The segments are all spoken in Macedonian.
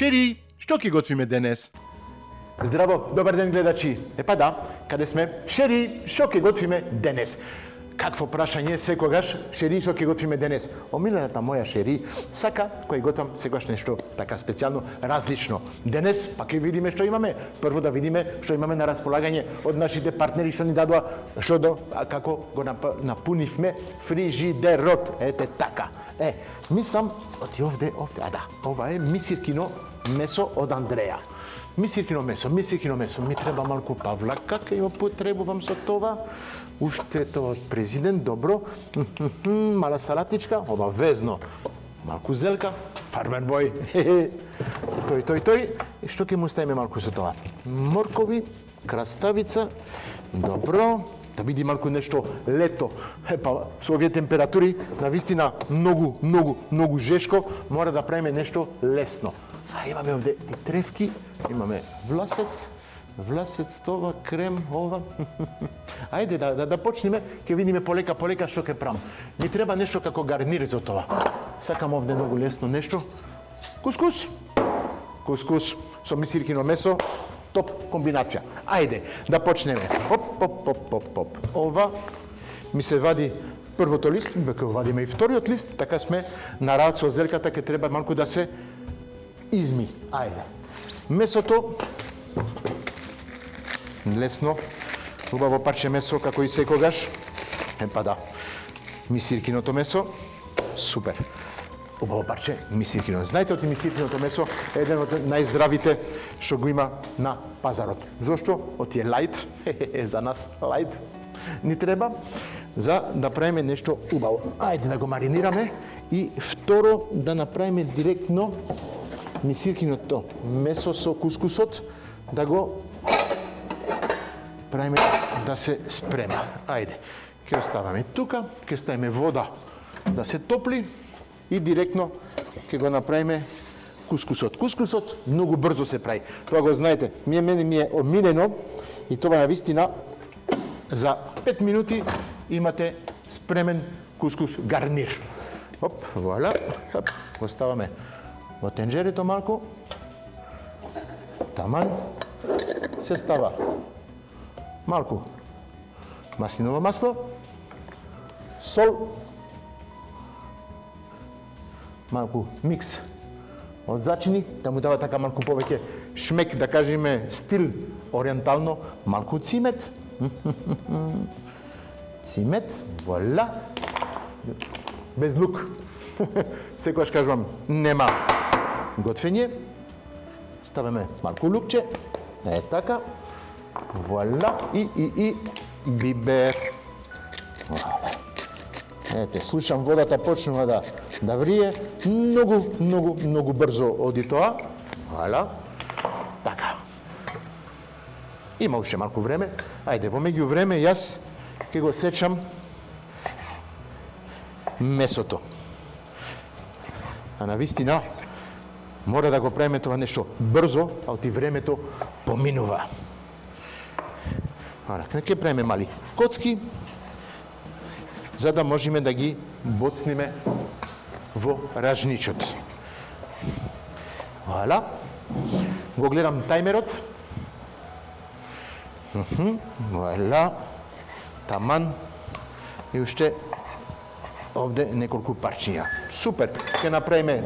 Шери, што ќе готвиме денес? Здраво, добар ден гледачи. Епа да, каде сме? Шери, што ќе готвиме денес? Какво прашање секогаш, Шери, што ќе готвиме денес? Омилената моја Шери сака кој готвам секогаш нешто така специјално, различно. Денес па ќе видиме што имаме. Прво да видиме што имаме на располагање од нашите партнери што ни дадоа, како го напунивме фрижидерот. Ете така. Мислам, овде, ова е мисиркино месо од Андреја. Мисиркино месо. Ми треба малку павлака, кај ја потребувам со това. Уште тоа од президент, добро. Мала салатичка, обавезно. Малку зелка, фармер бој. Тој. Што ќе му ставиме малку со тоа? Моркови, краставица, добро. Да види малку нешто лето. Па со овие температури, навистина многу жешко, мора да правиме нешто лесно. Имаме овде и тревки, имаме власец, това, крем, ова. Ајде да почнеме, ќе видиме полека што ќе правам. Ми треба нешто како гарнир за това. Сакам овде многу лесно нешто. Кускус со мисиркино месо, топ комбинација. Ајде да почнеме. Оп. Ова ми се вади првото лист, ќе вадиме и вториот лист, така сме на рад со зелката, ќе треба малку да се изми. Ајде. Месото лесно, убаво парче месо како и секогаш. Епа да. Мисиркиното месо, супер. Убаво парче мисиркино. Знаете, од мисиркиното месо е еден од најздравите што го има на пазарот. Зошто? Од е лајт, за нас лајт ни треба, за да правиме нешто убаво. Ајде да го маринираме и второ да направиме директно мисиркиното месо со кускусот, да го правиме да се спрема. Ајде, ќе оставаме тука, ќе ставиме вода да се топли и директно ќе го направиме кускусот. Кускусот многу брзо се прави. Тоа го знаете. Мене ми е омилено и тоа навистина за 5 минути имате спремен кускус гарнир. Оп, вуаля. Го ставаме во тенџерето малку. Таман. Се става малку маслиново масло, сол, малку микс од зачини, да му дава така малку повеќе шмек, да кажеме стил ориентално, малку цимет. Цимет, вуаля. Без лук. Секогаш кажувам, нема готвење. Ставаме малку лукче. Така. Вуаля. И бибер. Ете, слушам водата почнува да врие. Многу брзо оди тоа. Вуаля. Така. Има уште малку време. Ајде, во меѓу време јас ќе го сечам месото. А навистина мора да го правиме това нешто брзо, а оти времето поминува. Ќе правиме мали коцки, за да можеме да ги боцнеме во ражничот. Вуаля. Го гледам тајмерот. Вуаля. Таман. И уште овде неколку парчиња. Супер. Ќе направиме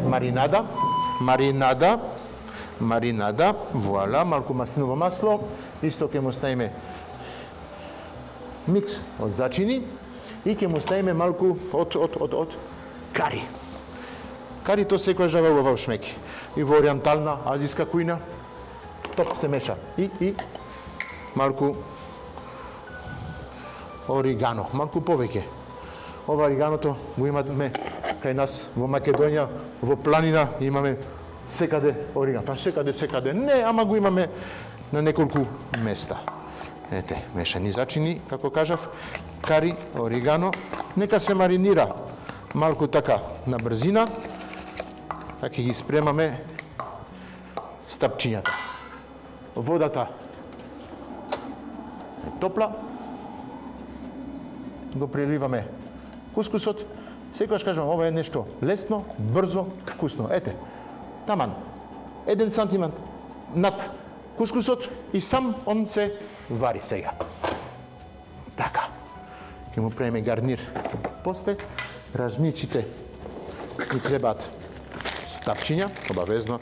маринада, вуаля, малку маслиново масло, исто ќе му ставиме микс од зачини и ќе му ставиме малку од кари. Кари тоа секојаш дава убав шмеки. И во ориентална, азиска кујна, топ се меша. И малку оригано, малку повеќе. Ова ориганото го имаме кај нас во Македонија, во планина имаме секаде оригано. Па секаде не, ама го имаме на неколку места. Ете, мешани зачини, како кажав, кари, оригано, нека се маринира малку така на брзина, така ги спремаме стапчињата. Водата е топла, го преливаме кускусот. Секогаш кажам, ова е нешто лесно, брзо, вкусно. Ете, таман. 1 сантиметар над кускусот и сам он се вари сега. Така. Ќе му правиме гарнир. После ражничите ни требаат стапчиња, обавезно.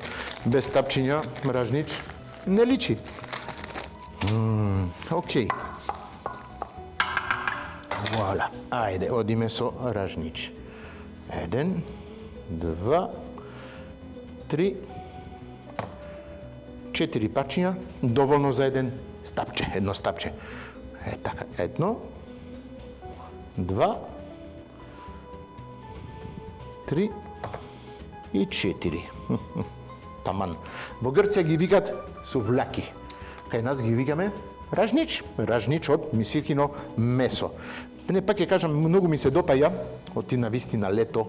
Без стапчиња ражнич не личи. Окей. Вуаля. Ајде, одиме со ражнич. 1, 2, 3, 4 пачиња, доволно за едно стапче. Така, 1, 2, 3 и 4. Таман. Во Грција ги викат сувлаки. Кај нас ги викаме ражнич. Ражнич од мисиркино месо. Не пак ќе кажам, многу ми се допаја, оти на вистина лето.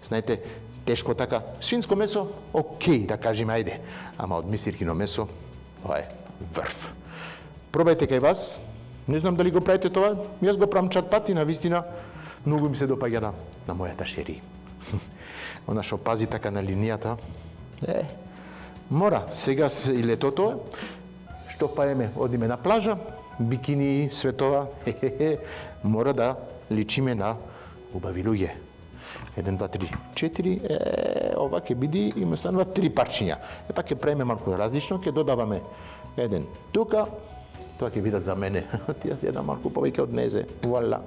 Знаете, тешко така. Свинско месо, окей, да кажеме, ајде. Ама од мисиркино месо, тоа е врв. Пробајте кај вас. Не знам дали го правите тоа. Јас го правам чат пат и на вистина многу ми се допаѓа на мојата шери. Она што пази така на линијата. Мора, сега и летото, што пареме, одиме на плажа, бикини, светова, мора да личиме на убави луѓе. 1, 2, 3, 4, ова ќе биде и му станува 3 парчиња. Пак ќе правиме малку различно, ќе додаваме 1 тука, тоа ќе бидат за мене. Тие се една малку повеќе од незе. Вуаля.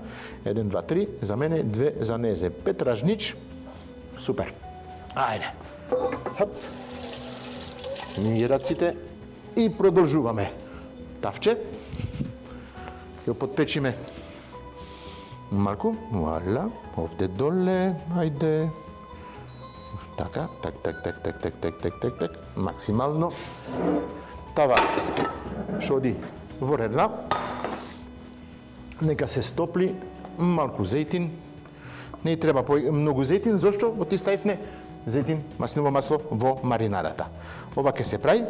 1, 2, 3 за мене, 2 за незе. 5 ражнич. Супер. Ајде. Хап. Ми раците и продолжуваме. Тавче. Ќе подпечиме малку. Вуаля. Овде доле. Ајде. Така. Так. Максимално. Тава што оди во редна. Нека се стопли малку зејтин. Не треба многу зејтин, зошто? Во ти ставивме зејтин, маслиново масло во маринадата. Ова ќе се прави,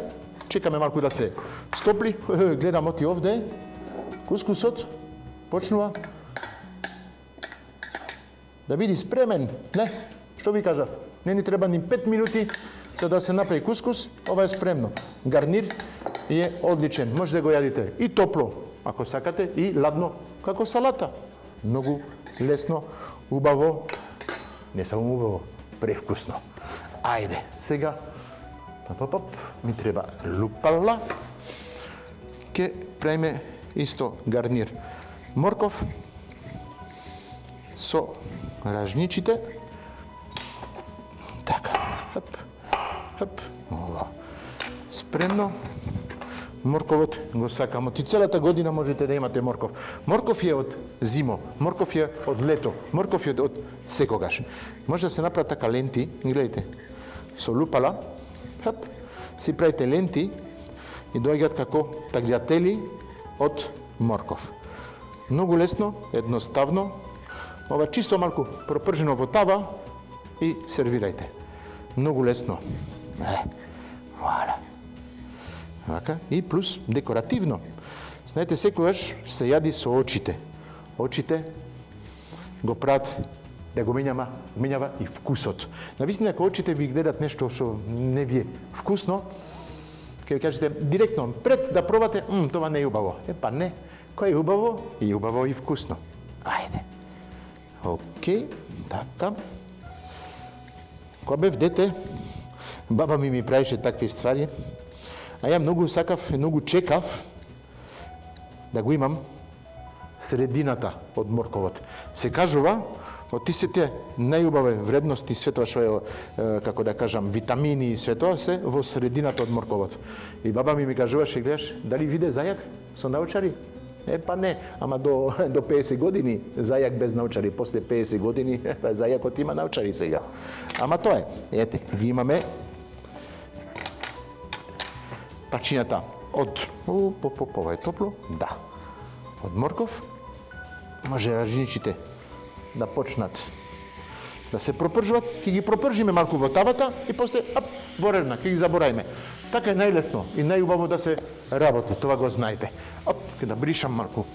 чекаме малку да се стопли. Гледам оти овде, кускусот почнува да биде спремен. Не, што ви кажав? Не ни треба ни 5 минути за да се направи кускус, ова е спремно. Гарнир е одличен, може да го јадите и топло, ако сакате, и ладно, како салата. Многу лесно, убаво, не само убаво, превкусно. Ајде, сега, ми треба лупала, ке правиме исто гарнир. Морков со ражничите, така, ова, спремно. Морковот го сакам. И целата година можете да имате морков. Морков е од зимо, морков е од лето, морков е од секогаш. Може да се направат така ленти, гледайте, со лупала, си правите ленти и доаѓаат како таглјатели од морков. Многу лесно, едноставно, ова чисто малку пропржено во тава и сервирајте. Многу лесно. Вуаля. Вака, и плюс декоративно. Знаете, секогаш се јади со очите. Очите го прават да го менјава и вкусот. Навистина, ако очите ви гледат нешто што не ви е вкусно, ќе ви кажете директно, пред да пробате, тоа не е убаво. Па не, кој е убаво? И убаво и вкусно. Ајде. Океј, така. Кога бев дете, баба ми правише такви ствари, а ја многу сакав и многу чекав да го имам средината од морковот. Се кажува, од тие најубави вредности светоа што е, како да кажам, витамини и светоа се во средината од морковот. И баба ми кажуваше, гледаш, дали виде зајак со научари? Па не, ама до 50 години зајак без научари, после 50 години зајакот има научари сега. Ама тоа е, ете, ги имаме пачињата од ова е топло, да. Од морков може ражничите да почнат да се пропржуват, ќе ги пропржиме малку во тавата и после во редна, ќе ги заборајме. Така е најлесно и најубаво да се работи, тоа го знаете. Ќе да бришам малку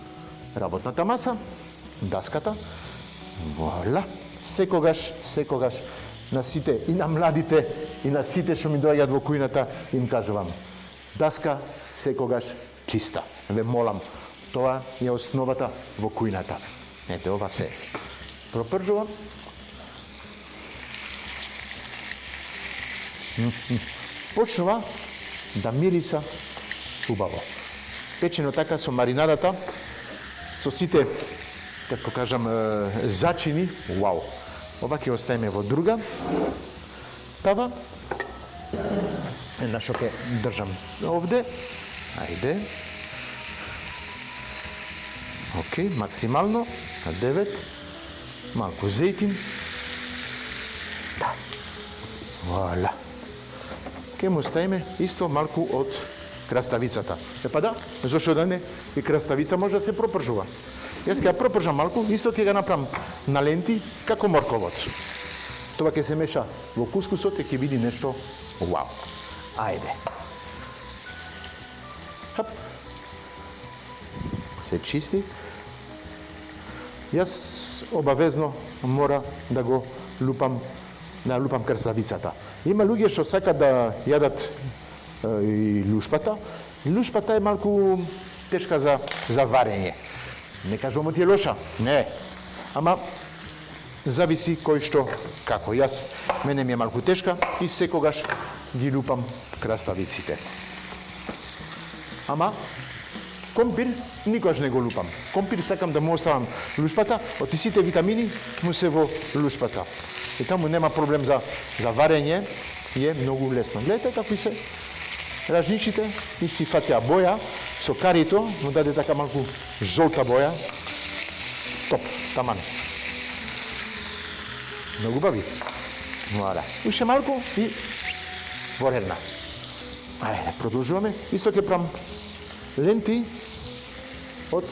работната маса, даската. Вуаля. Секогаш на сите, и на младите, и на сите што ми доаѓаат во кујната, им кажувам, даска секогаш чиста. Ве молам, тоа е основата во кујната. Ете, ова се пропржувам. Почнува да мириса убаво. Печено така со маринадата, со сите, како кажам, зачини, вау. Ова ќе оставиме во друга тава. Една што ќе држам овде. Ајде. Океј, максимално, на 9. Малку зејтин. Да. Вуаля. Ке му ставиме исто малку од краставицата. Епа да, зашто да не, и краставица може да се пропржува. Јас ќе ја пропржам малку, исто ќе го направам на ленти, како морковот. Тоа ќе се меша во кускусот и ќе види нешто вау. Ајде. Хап. Се чисти. Јас обавезно мора да го лупам, да лупам краставицата. Има луѓе што сакат да јадат и лушпата. Лушпата е малку тешка за варење. Не кажувам ти е лоша, не. Ама зависи кој што како. Јас, мене ми е малку тешка и секогаш ги лупам краставиците. Ама компир никогаш не го лупам. Компир сакам да му оставам лушпата, од сите витамини му се во лушпата. И таму нема проблем за варење, е многу лесно. Гледате какви се ражничите и си фатеа боја со карито, му даде така малку жолта боја. Топ, таман. Многу бави. Вуаля. Уште малку и воредна. Ајде, продолжуваме. Исто ќе правам ленти од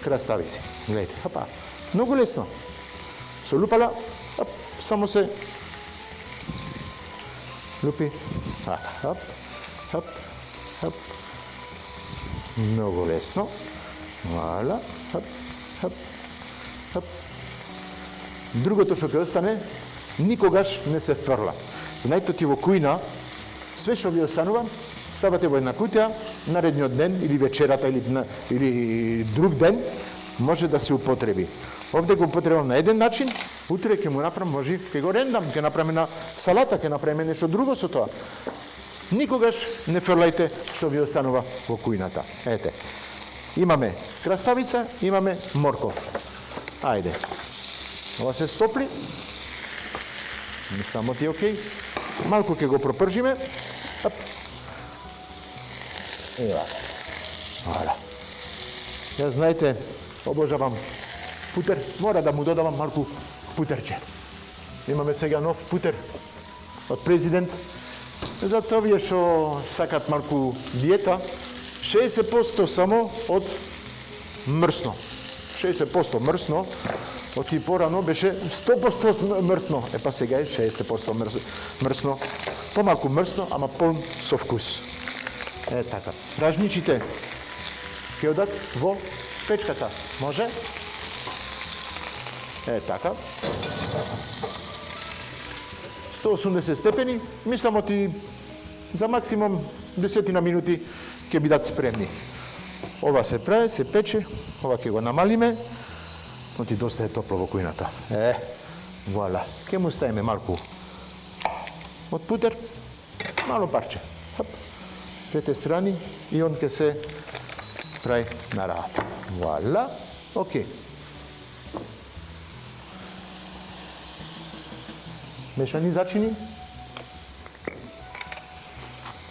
краставици. Гледайте, хапа. Многу лесно. Со лупала, хап, само се лупи. Хап, хап, хап. Многу лесно. Вуаля. Хап, хап, хап. Другото што ќе остане, никогаш не се фрла. Знаете, ти во кујна, све што ви останува, ставате во една кутија, наредниот ден или вечерата или друг ден може да се употреби. Овде го употребам на еден начин, утре ќе му направам, може ќе го рендам, ќе направиме на салата, ќе направиме нешто друго со тоа. Никогаш не фрлајте што ви останува во кујната. Ете. Имаме краставица, имаме морков. Ајде. Ова се стопли. Мислам ти окей. Малку ќе го пропржиме. Ап. Ева. Вала. Ја знаете, обожавам путер. Мора да му додавам малку путерче. Имаме сега нов путер од президент. Затоа овие што сакат малку диета, 60% само од мрсно. 60% мрсно, од и порано беше 100% мрсно. Епа сега е 60% мрсно. Помалку мрсно, ама полн со вкус. Е така. Ражничите ќе одат во печката. Може? Е така. 180 степени, мислам оти за максимум 10 минути ќе бидат спремни. Ова се прави, се пече, ова ќе го намалиме, оти доста е топло во кујната. Вуаля. Ќе му ставиме малку од путер, мало парче. Хап. Двете страни и он ќе се прави на работа. Вуаля. Окей. Мешани зачини,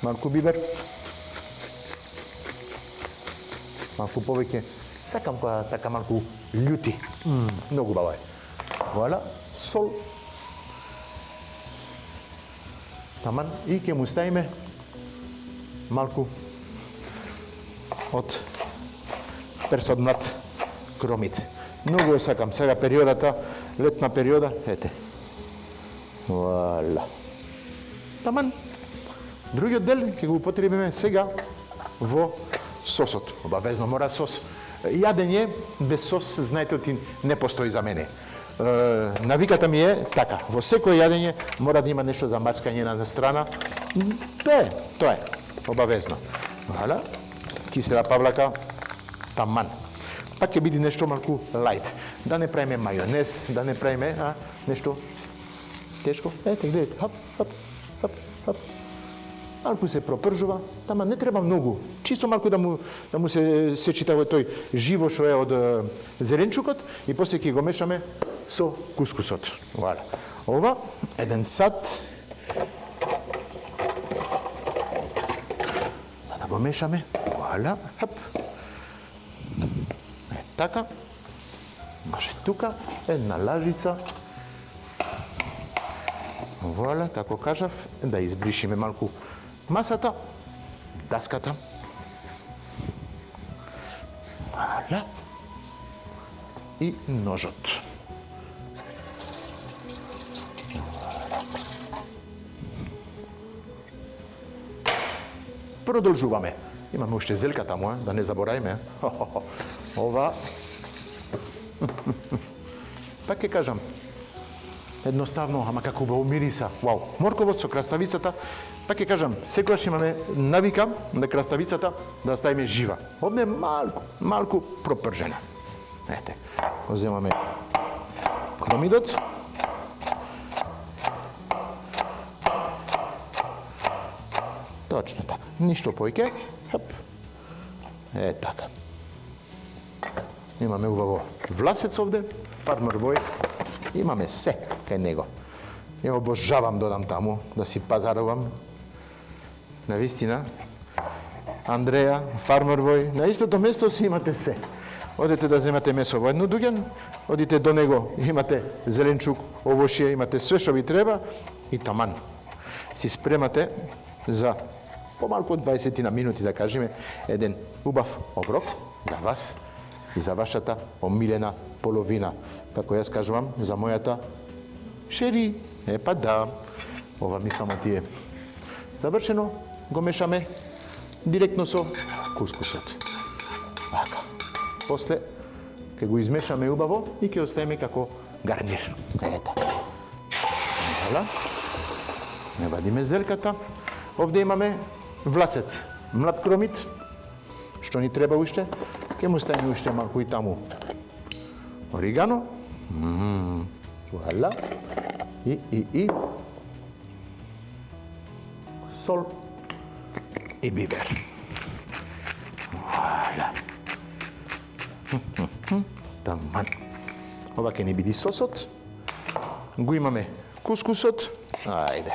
малку бибер, малку повеќе, сакам која така малку љути, многу баво е. Вуаля, сол, таман, и ќе му ставиме малку од персоднат кромит. Многу ја сакам, сега периодата, летна периода, ете. Вуаля. Таман. Другиот дел ќе го употребиме сега во сосот. Обавезно мора сос. Јадење без сос, знаете, не постои за мене. навиката ми е така, во секој јадење мора да има нешто за мачкање на страна. Тоа е, обавезно. Вала, кисела павлака, таман. Пак ќе биде нешто малку лајт. Да не правиме мајонез, да не правиме нешто тешко. Ете, гледате, хап, хап, хап, хап. Малку се пропржува, тама не треба многу. Чисто малку да му се сечита во тој живо што е од зеленчукот и после ќе го мешаме со кускусот. Вала. Ова, 1 сат. Да го мешаме. Вала, хап. Така. Може тука, една лажица. Вуаля, како кажав, да избришиме малку масата, даската. Вуаля. И ножот. Продолжуваме. Имаме уште зелка таму, да не заборавиме. Ова. Пак ќе кажам, едноставно, ама како убаво мириса. Вау, морковот со краставицата, пак ќе кажам, секогаш имаме навика на краставицата да ставиме жива. Овде малку пропржена. Ете, го земаме кромидот. Точно така, ништо поиќе. Хап. Така. Имаме убаво власец овде, фармер бој. Имаме се кај него. Ја обожавам додам таму, да си пазарувам. Навистина, Андреја, фармер бој, на истото место си имате се. Одете да земате месо во едно дуѓан, одите до него, имате зеленчук, овошје, имате све што ви треба и таман. Си спремате за помалку од 20 минути, да кажеме, еден убав оброк за вас и за вашата омилена половина. Како јас кажувам, за мојата шери. Епа да, ова ми само ти е завршено. Го мешаме директно со кускусот. Така. После ќе го измешаме убаво и ќе оставиме како гарнир. Ета. Вала. Не вадиме зелката. Овде имаме власец, млад кромит, што ни треба уште. Ќе му ставиме уште малку и таму оригано. Вуаля. И сол и бибер. Вуаля. Таман. Ова ќе ни биде сосот. Го имаме кускусот. Ајде.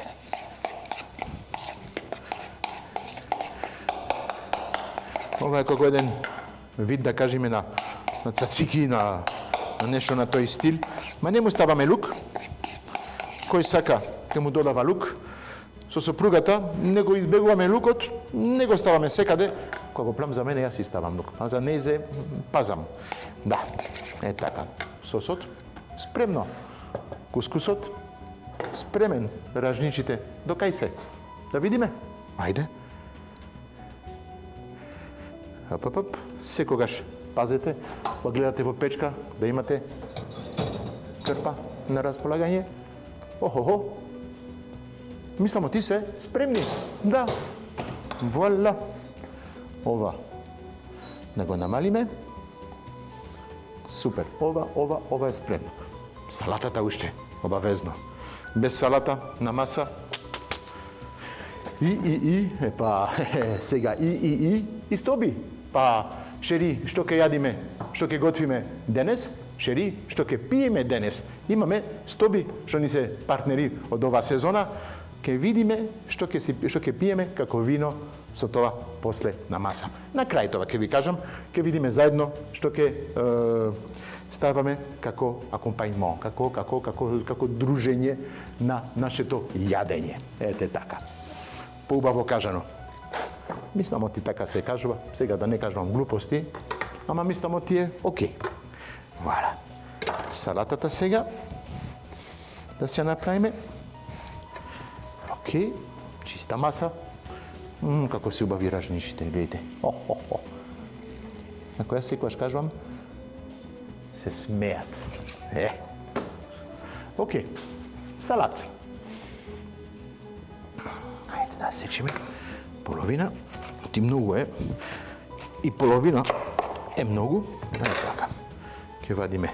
Ова е како еден вид, да кажеме, на цацики, на нешто на тој стил. Ма не му ставаме лук. Кој сака, ќе му додава лук. Со сопругата не го избегуваме лукот, не го ставаме секаде. Кога го плам за мене, јас си ставам лук. А за незе пазам. Да, е така. Сосот спремно. Кускусот спремен. Ражничите до кај се? Да видиме. Ајде. Оп. Секогаш пазете, па гледате во печка, да имате крпа на располагање. Охо. Мислам, ти се спремни. Да. Вуаля. Ова. Да го намалиме. Супер. Ова е спремно. Салатата уште, обавезно. Без салата на маса. Епа, сега и стоби. Па, шери, што ќе јадиме, што ќе готвиме денес, шери, што ќе пиеме денес. Имаме стоби што ни се партнери од оваа сезона, ќе видиме што ќе пиеме како вино со тоа после на маса. На крај тоа ќе ви кажам, ќе видиме заедно што ќе ставаме како акомпањмон, како дружење на нашето јадење. Ете така. Поубаво кажано. Мислам, ти така се кажува, сега да не кажувам глупости, ама мислам, ти е окей. Вала. Салатата сега да се направиме. Окей, чиста маса. Како се убави ражничите, гледайте. На која секојаш кажувам, се смеат. Океј. Салат. Ајде да сечиме половина. Ти многу е. И половина е многу. Ајде така. Ќе вадиме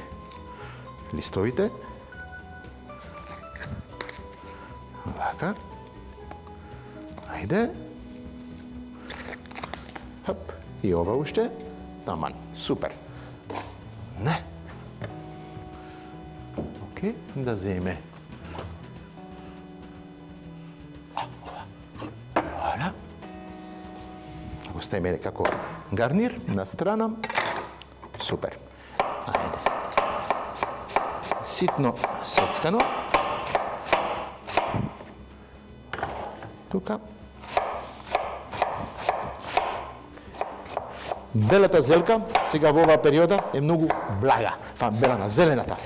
листовите. Вака. Ајде. Хоп. И ова уште. Таман. Супер. Не. Океј, да земе. Валя. Го ставиме како гарнир на страна. Супер. Ајде. Ситно сецкано. Тука. Белата зелка, сега во оваа периода, е многу блага. Белана, зелената.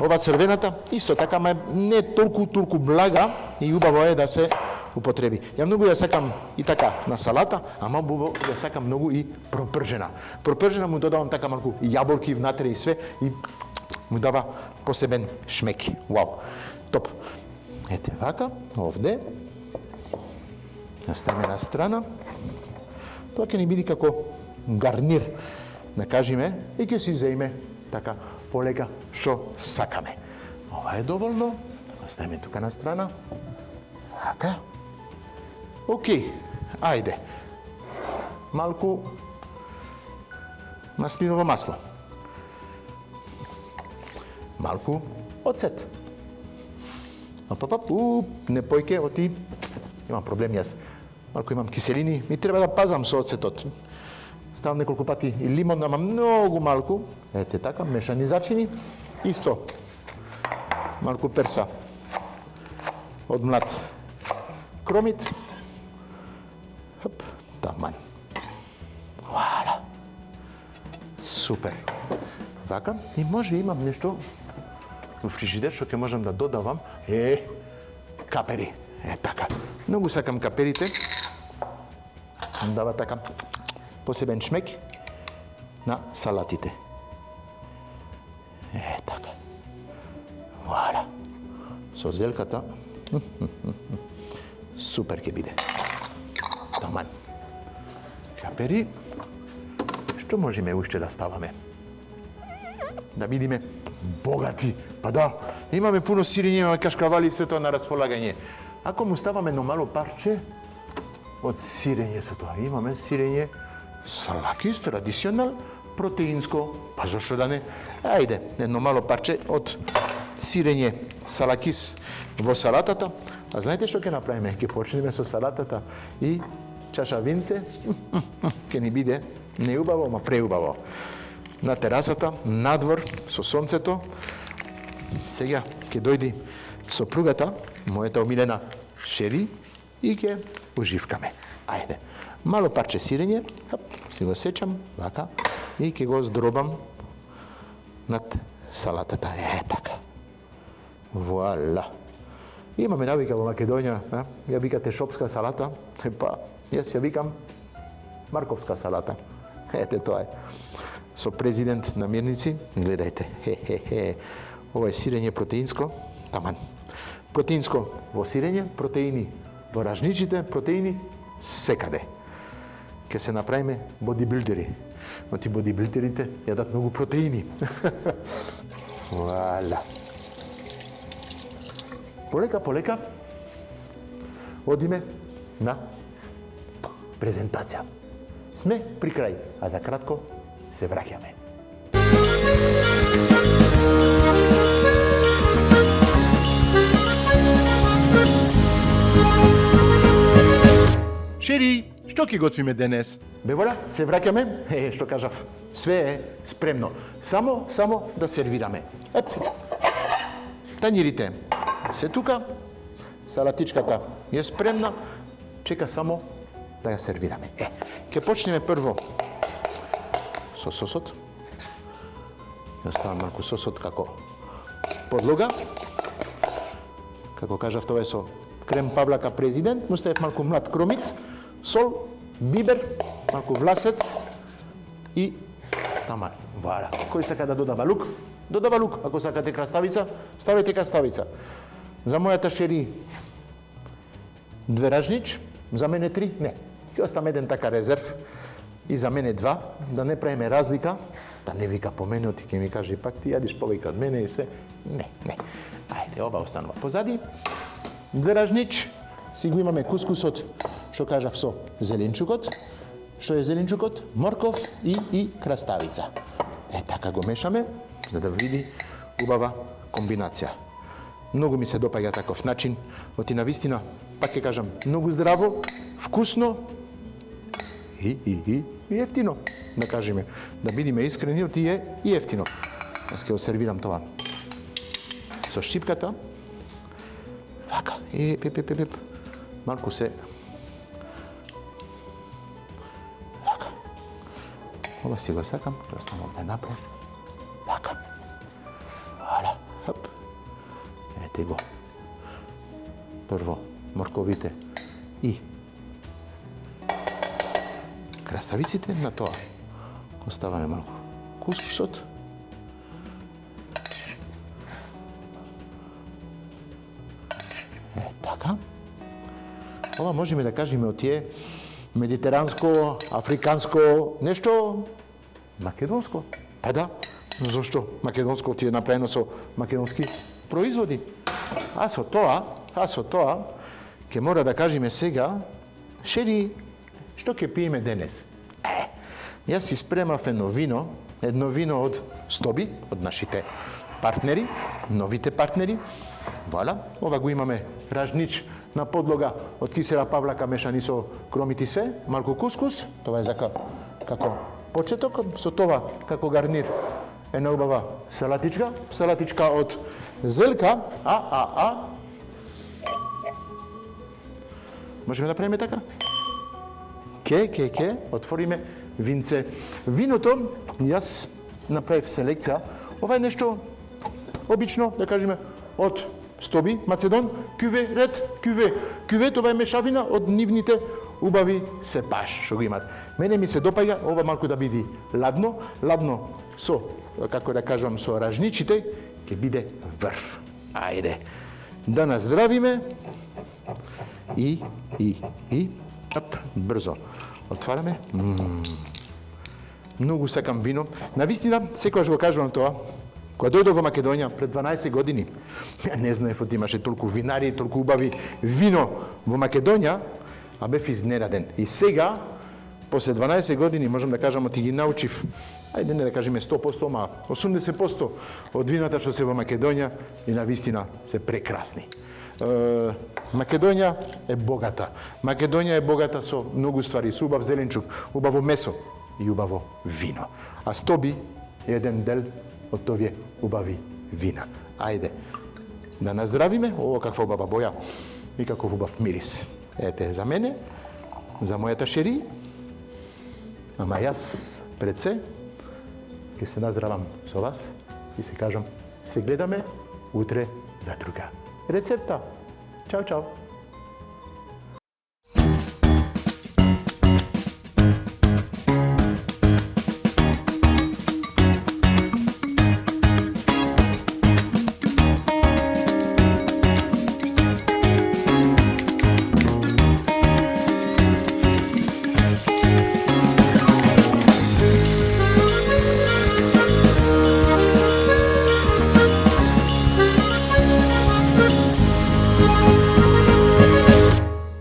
Ова црвената, исто така, ма не толку блага и убаво е да се употреби. Ја многу ја сакам и така на салата, ама убаво ја сакам многу и пропржена. Пропржена му додавам така малку јаболки внатре и све и му дава посебен шмек. Вау. Топ. Ете вака, овде. Ја ставиме на страна. Тоа ќе ни биде како гарнир, да кажеме, и ќе си земе така полека што сакаме. Ова е доволно. Оставиме тука на страна. Така. Океј. Ајде. Малку маслиново масло. Малку оцет. Не појке, оти. Имам проблем јас. Малку имам киселини, ми треба да пазам со оцетот. Ставам неколку пати и лимон, ама многу малку. Ете така, мешани зачини. Исто. Малку перса од млад кромит. Хоп, таман. Вала. Супер. Вака, и може имам нешто во фрижидер што ќе можам да додавам. Капери. Така. Многу сакам каперите. Дава така посебен шмек на салатите. Така. Вала. Со зелката. Супер ќе биде. Таман. Капери. Што можеме уште да ставаме? Да бидеме богати. Па да, имаме пуно сирење, имаме кашкавали и све тоа на располагање. Ако му ставаме едно мало парче од сирење со тоа, имаме сирење салакис, традиционал, протеинско, па зашто да не? Ајде, едно мало парче од сирење салакис во салатата. А знаете што ќе направиме? Ќе почнеме со салатата и чаша винце, ќе ни биде не убаво, ма преубаво. На терасата, надвор, со сонцето. Сега ќе дојди сопругата, мојата омилена Шери, и ќе уживкаме. Ајде, мало парче сирење, си го сечам, вака, и ќе го здробам над салатата. Така. Вуала. Имаме навика во Македонија, ја викате шопска салата, па јас ја викам марковска салата. Ете тоа е. Со президент на мирници, гледајте. Ова е сирење протеинско, таман. Протеинско во сирење, протеини во ражничите, протеини секаде. Ке се направиме бодибилдери. Но ти бодибилдерите јадат многу протеини. Вуала. Полека, одиме на презентација. Сме при крај, а за кратко се враќаме. Шери, што ќе готвиме денес? Бе воля, се враќаме, што кажав, све е спремно. Само да сервираме. Тањирите се тука, салатичката е спремна, чека само да ја сервираме. Ќе почнеме прво со сосот. Ја ставам малку сосот како подлога. Како кажав, тоа е со крем павлака президент, му ставив малку млад кромит, сол, бибер, малку власец и тамар. Вара. Кој сака да додава лук, додава лук. Ако сакате краставица, ставете краставица. За мојата шери 2 ражнич, за мене 3, не. Ќе оставам еден така резерв и за мене 2, да не правиме разлика, да не вика по мене, ти ќе ми каже пак ти јадиш повеќе од мене и све. Не. Ајде, ова останува позади. 2 ражнич, си го имаме кускусот, што кажав со зеленчукот. Што е зеленчукот? Морков и краставица. Така го мешаме, за да види убава комбинација. Многу ми се допаѓа таков начин, оти навистина, пак ќе кажам, многу здраво, вкусно и ефтино, да кажеме. Да бидиме искрени, оти е и ефтино. Јас ќе го сервирам тоа со шчипката. Вака, малку се. Вака. Ова си го сакам, ќе оставам овде напред. Вака. Валя, хоп. Ете го. Прво морковите и краставиците, на тоа оставаме малку кускусот. Така. Ова можеме да кажеме од тие медитеранско, африканско, нешто македонско. Па да, зашто? Македонско ти е направено со македонски производи. А со тоа, ќе мора да кажеме сега, шери, што ќе пиеме денес? Јас си спремав едно вино од Стоби, од нашите партнери, новите партнери. Вала, ова го имаме ражнич на подлога од кисела павлака мешани со кромит и све, малку кускус, тоа е за како почеток, со тоа како гарнир една убава салатичка од зелка, Можеме да правиме така? Ке, отвориме винце. Виното, јас направив селекција, ова е нешто обично, да кажеме, од Стоби, Macedon, кюве, ред, кюве. Кюве, това е мешавина од нивните убави сепаш, што го имат. Мене ми се допаѓа ова малку да биде ладно со, како да кажам, со ражничите, ќе биде врв. Ајде, да наздравиме и, брзо, отвараме. Многу сакам вино. Навистина, секогаш го кажувам тоа, кога дојдов во Македонија пред 12 години, ја не знаев од имаше толку винари, толку убави вино во Македонија, а бев изненаден. И сега, после 12 години, можам да кажам, оти ги научив, ајде не да кажеме 100%, ама 80% од вината што се во Македонија и навистина се прекрасни. Македонија е богата. Македонија е богата со многу ствари, со убав зеленчук, убаво месо и убаво вино. А Стоби е еден дел од овие убави вина. Ајде, да наздравиме, каква убава боја и каков убав мирис. Ете, за мене, за мојата шери, ама јас пред се, ќе се наздравам со вас и се кажам, се гледаме утре за друга рецепта. Чао, чао!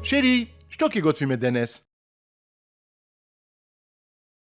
Шери, што ќе готвиме денес?